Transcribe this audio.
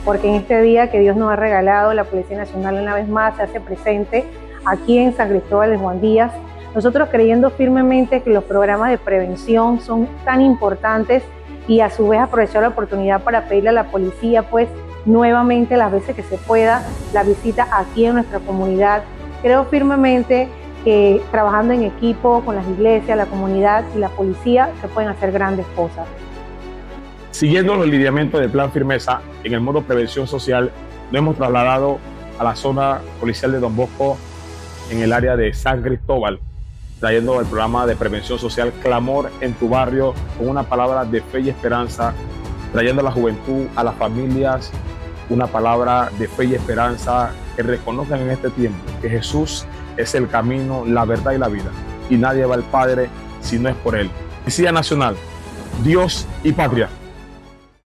porque en este día que Dios nos ha regalado, la Policía Nacional una vez más se hace presente aquí en San Cristóbal de Juan Díaz. Nosotros creyendo firmemente que los programas de prevención son tan importantes y a su vez aprovechar la oportunidad para pedirle a la policía pues nuevamente las veces que se pueda la visita aquí en nuestra comunidad. Creo firmemente que trabajando en equipo con las iglesias, la comunidad y la policía se pueden hacer grandes cosas. Siguiendo los lineamientos del Plan Firmeza, en el modo prevención social, nos hemos trasladado a la zona policial de Don Bosco, en el área de San Cristóbal, trayendo el programa de prevención social Clamor en tu barrio, con una palabra de fe y esperanza, trayendo a la juventud, a las familias, una palabra de fe y esperanza, que reconozcan en este tiempo que Jesús es el camino, la verdad y la vida, y nadie va al Padre si no es por Él. Policía Nacional, Dios y Patria.